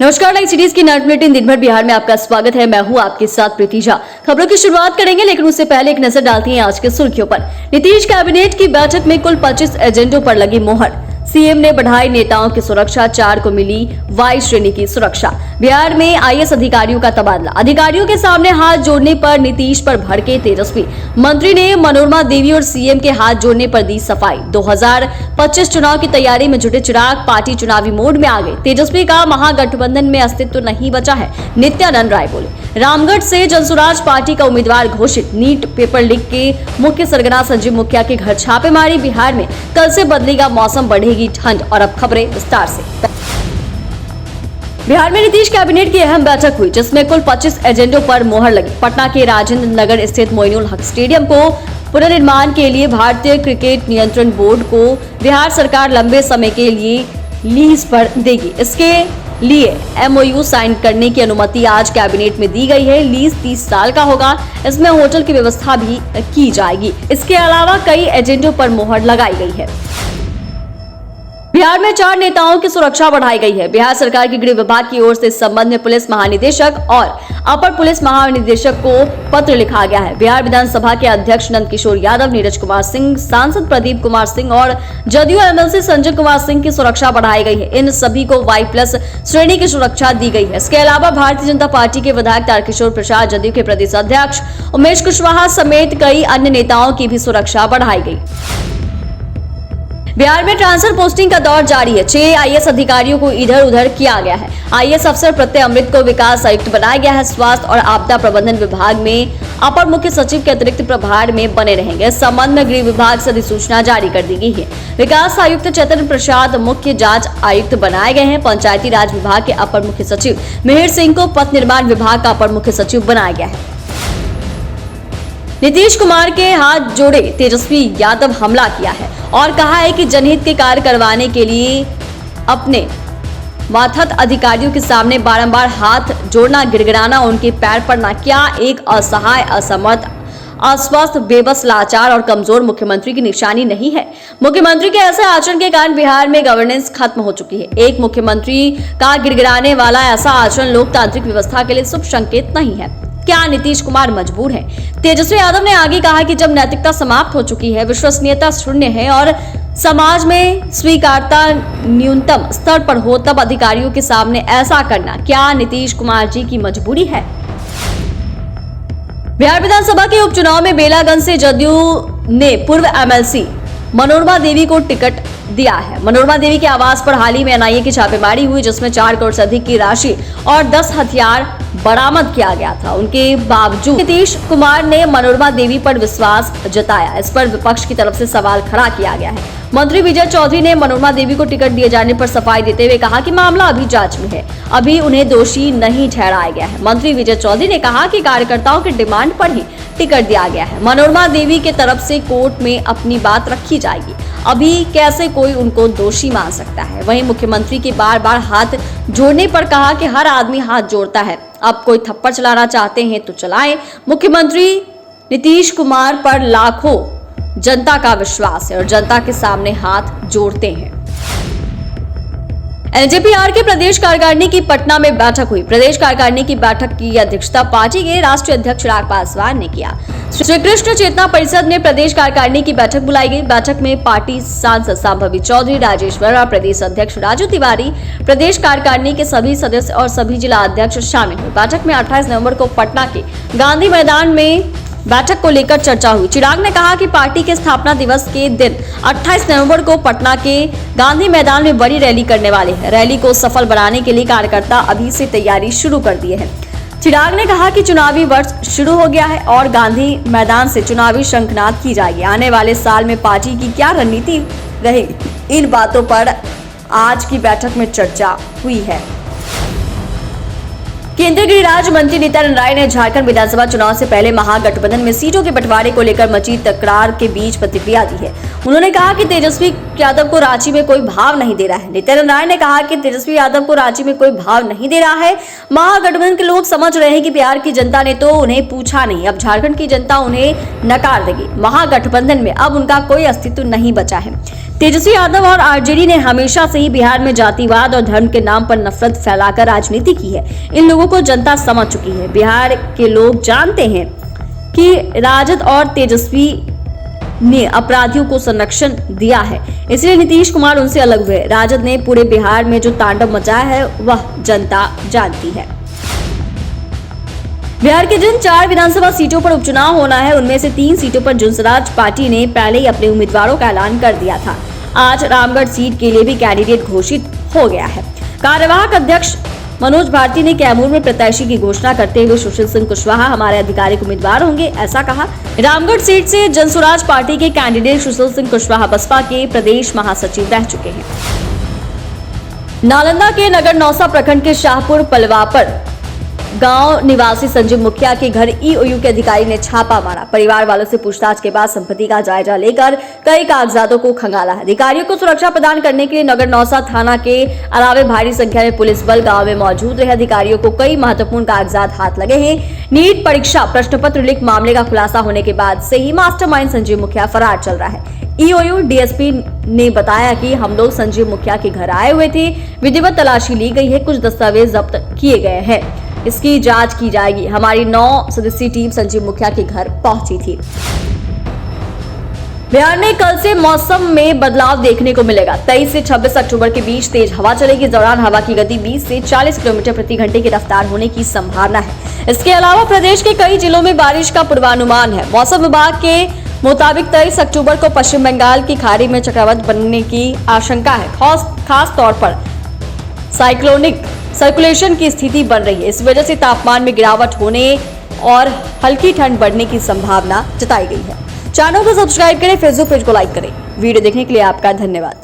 नमस्कार, live series की 9 bulletin दिन भर बिहार में आपका स्वागत है। मैं हूं आपके साथ प्रीतिजा। खबरों की शुरुआत करेंगे, लेकिन उससे पहले एक नजर डालते हैं आज के सुर्खियों पर। नीतीश कैबिनेट की बैठक में कुल 25 एजेंडों पर लगी मोहर। सीएम ने बढ़ाई नेताओं की सुरक्षा, 4 को मिली वाई श्रेणी की सुरक्षा। बिहार में आईएएस अधिकारियों का तबादला। अधिकारियों के सामने हाथ जोड़ने पर नीतीश पर भड़के तेजस्वी। मंत्री ने मनोरमा देवी और सीएम के हाथ जोड़ने पर दी सफाई। 2025 चुनाव की तैयारी में जुटे चिराग, पार्टी चुनावी मोड में आ गए। तेजस्वी का महागठबंधन में अस्तित्व नहीं बचा है, नित्यानंद राय बोले। रामगढ़ से जनसुराज पार्टी का उम्मीदवार घोषित। नीट पेपर लीक के मुख्य सरगना संजीव मुखिया के घर छापेमारी। बिहार में कल से बदलेगा मौसम, बढ़ेगी ठंड। और अब खबरें विस्तार से। बिहार में नीतीश कैबिनेट की अहम बैठक हुई, जिसमें कुल 25 एजेंडों पर मोहर लगी। पटना के राजेंद्र नगर स्थित मोइनुल हक स्टेडियम को पुनर्निर्माण के लिए भारतीय क्रिकेट नियंत्रण बोर्ड को बिहार सरकार लंबे समय के लिए लीज पर देगी। इसके लिए एमओयू साइन करने की अनुमति आज कैबिनेट में दी गई है। लीज 30 साल का होगा। इसमें होटल की व्यवस्था भी की जाएगी। इसके अलावा कई एजेंडों पर मोहर लगाई गई है। बिहार में 4 नेताओं की सुरक्षा बढ़ाई गई है। बिहार सरकार के गृह विभाग की ओर से इस संबंध में पुलिस महानिदेशक और अपर पुलिस महानिदेशक को पत्र लिखा गया है। बिहार विधानसभा के अध्यक्ष नंद किशोर यादव, नीरज कुमार सिंह, सांसद प्रदीप कुमार सिंह और जदयू एमएलसी संजय कुमार सिंह की सुरक्षा बढ़ाई गई है। इन सभी को वाई+ श्रेणी की सुरक्षा दी गई है। इसके अलावा भारतीय जनता पार्टी के विधायक तारकिशोर प्रसाद, जदयू के प्रदेश अध्यक्ष उमेश कुशवाहा समेत कई अन्य नेताओं की भी सुरक्षा बढ़ाई गई। बिहार में ट्रांसफर पोस्टिंग का दौर जारी है। 6 आईएएस अधिकारियों को इधर उधर किया गया है। आईएएस अफसर प्रत्यय अमृत को विकास आयुक्त बनाया गया है। स्वास्थ्य और आपदा प्रबंधन विभाग में अपर मुख्य सचिव के अतिरिक्त प्रभार में बने रहेंगे। इस संबंध में गृह विभाग से अधिसूचना जारी कर दी गई है। विकास आयुक्त चैतन्य प्रसाद मुख्य जांच आयुक्त बनाए गए हैं। पंचायती राज विभाग के अपर मुख्य सचिव मिहिर सिंह को पथ निर्माण विभाग का अपर मुख्य सचिव बनाया गया है। नीतीश कुमार के हाथ जोड़े तेजस्वी यादव हमला किया है और कहा है कि जनहित के कार्य करवाने के लिए अपने माथत अधिकारियों के सामने बारंबार हाथ जोड़ना, गिड़गिड़ाना, उनके पैर पड़ना क्या एक असहाय, असमर्थ, अस्वस्थ, बेबस, लाचार और कमजोर मुख्यमंत्री की निशानी नहीं है। मुख्यमंत्री के ऐसे आचरण के कारण बिहार में गवर्नेंस खत्म हो चुकी है। एक मुख्यमंत्री का गिड़गिड़ाने वाला ऐसा आचरण लोकतांत्रिक व्यवस्था के लिए शुभ संकेत नहीं है। क्या नीतीश कुमार मजबूर है? तेजस्वी यादव ने आगे कहा कि जब नैतिकता समाप्त हो चुकी है, विश्वसनीयता शून्य है और समाज में स्वीकार्यता न्यूनतम स्तर पर हो, तब अधिकारियों के सामने ऐसा करना क्या नीतीश कुमार जी की मजबूरी है? बिहार विधानसभा के उपचुनाव में बेलागंज से जदयू ने पूर्व एमएलसी मनोरमा देवी को टिकट दिया है। मनोरमा देवी के आवास पर हाल ही में एनआईए की छापेमारी हुई, जिसमें 4 करोड़ से अधिक की राशि और 10 हथियार बरामद किया गया था। उनके बावजूद नीतीश कुमार ने मनोरमा देवी पर विश्वास जताया। इस पर विपक्ष की तरफ से सवाल खड़ा किया गया है। मंत्री विजय चौधरी ने मनोरमा देवी को टिकट दिए जाने पर सफाई देते हुए कहा कि मामला अभी जांच में है, अभी उन्हें दोषी नहीं ठहराया गया है। मंत्री विजय चौधरी ने कहा कि कार्यकर्ताओं की डिमांड पर ही टिकट दिया गया है। मनोरमा देवी के तरफ से कोर्ट में अपनी बात रखी जाएगी। अभी कैसे कोई उनको दोषी मान सकता है? वहीं मुख्यमंत्री के बार बार हाथ जोड़ने पर कहा कि हर आदमी हाथ जोड़ता है, अब कोई थप्पड़ चलाना चाहते हैं तो चलाएं। मुख्यमंत्री नीतीश कुमार पर लाखों जनता का विश्वास है और जनता के सामने हाथ जोड़ते हैं। एलजेपी-आर के प्रदेश कार्यकारिणी की पटना में बैठक हुई। प्रदेश कार्यकारिणी की बैठक की अध्यक्षता पार्टी के राष्ट्रीय अध्यक्ष चिराग पासवान ने किया। श्री कृष्ण चेतना परिषद में प्रदेश कार्यकारिणी की बैठक बुलाई गई। बैठक में पार्टी सांसद संभवी चौधरी, राजेश वर्मा, प्रदेश अध्यक्ष राजू तिवारी, प्रदेश कार्यकारिणी के सभी सदस्य और सभी जिला अध्यक्ष शामिल हुए। बैठक में 28 नवंबर को पटना के गांधी मैदान में बैठक को लेकर चर्चा हुई। चिराग ने कहा कि पार्टी के स्थापना दिवस के दिन 28 नवंबर को पटना के गांधी मैदान में बड़ी रैली करने वाले हैं। रैली को सफल बनाने के लिए कार्यकर्ता अभी से तैयारी शुरू कर दिए हैं। चिराग ने कहा कि चुनावी वर्ष शुरू हो गया है और गांधी मैदान से चुनावी शंखनाद की जाएगी। आने वाले साल में पार्टी की क्या रणनीति रहेगी, इन बातों पर आज की बैठक में चर्चा हुई है। केंद्रीय गृह राज्य मंत्री नित्यानंद राय ने झारखंड विधानसभा चुनाव से पहले महागठबंधन में सीटों के बंटवारे को लेकर मची तकरार के बीच प्रतिक्रिया दी है। उन्होंने कहा कि तेजस्वी यादव को रांची में कोई भाव नहीं दे रहा है। नित्यानंद राय ने कहा कि तेजस्वी यादव को रांची में कोई भाव नहीं दे रहा है। महागठबंधन के लोग समझ रहे हैं कि बिहार की जनता ने तो उन्हें पूछा नहीं, अब झारखंड की जनता उन्हें नकार देगी। महागठबंधन में अब उनका कोई अस्तित्व नहीं बचा है। तेजस्वी यादव और आरजेडी ने हमेशा से ही बिहार में जातिवाद और धर्म के नाम पर नफरत फैलाकर राजनीति की है। इन लोगों को जनता समझ चुकी है। बिहार के लोग जानते हैं कि राजद और तेजस्वी ने अपराधियों को संरक्षण दिया है, इसलिए नीतीश कुमार उनसे अलग हुए। राजद ने पूरे बिहार में जो तांडव मचाया है वह जनता जानती है। बिहार के जिन 4 विधानसभा सीटों पर उपचुनाव होना है, उनमें से 3 सीटों पर जनसुराज पार्टी ने पहले ही अपने उम्मीदवारों का ऐलान कर दिया था। आज रामगढ़ सीट के लिए भी कैंडिडेट घोषित हो गया है। कार्यवाहक अध्यक्ष मनोज भारती ने कैमूर में प्रत्याशी की घोषणा करते हुए सुशील सिंह कुशवाहा हमारे आधिकारिक उम्मीदवार होंगे, ऐसा कहा। रामगढ़ सीट से जनसुराज पार्टी के कैंडिडेट सुशील सिंह कुशवाहा बसपा के प्रदेश महासचिव रह चुके हैं। नालंदा के नगर नौसा प्रखंड के शाहपुर पलवापर गांव निवासी संजीव मुखिया के घर ईओयू के अधिकारी ने छापा मारा। परिवार वालों से पूछताछ के बाद संपत्ति का जायजा लेकर कई कागजातों को खंगाला। अधिकारियों को सुरक्षा प्रदान करने के लिए नगर नौसा थाना के अलावे भारी संख्या में पुलिस बल गांव में मौजूद रहे। अधिकारियों को कई महत्वपूर्ण कागजात हाथ लगे हैं। नीट परीक्षा प्रश्न पत्र लीक मामले का खुलासा होने के बाद से ही मास्टरमाइंड संजीव मुखिया फरार चल रहा है। ईओयू डीएसपी ने बताया कि हम लोग संजीव मुखिया के घर आए हुए थे, विधिवत तलाशी ली गई है, कुछ दस्तावेज जब्त किए गए हैं, इसकी जांच की जाएगी। हमारी 9 सदस्यीय टीम संजीव मुखिया के घर पहुंची थी। बिहार में कल से मौसम में बदलाव देखने को मिलेगा। 23 से 26 अक्टूबर के बीच तेज हवा चलेगी। इस दौरान हवा की गति 20 से 40 किलोमीटर प्रति घंटे की रफ्तार होने की संभावना है। इसके अलावा प्रदेश के कई जिलों में बारिश का पूर्वानुमान है। मौसम विभाग के मुताबिक 23 अक्टूबर को पश्चिम बंगाल की खाड़ी में चक्रवात बनने की आशंका है। खास तौर पर साइक्लोनिक सर्कुलेशन की स्थिति बन रही है। इस वजह से तापमान में गिरावट होने और हल्की ठंड बढ़ने की संभावना जताई गई है। चैनल को सब्सक्राइब करें, फेसबुक पेज को लाइक करें। वीडियो देखने के लिए आपका धन्यवाद।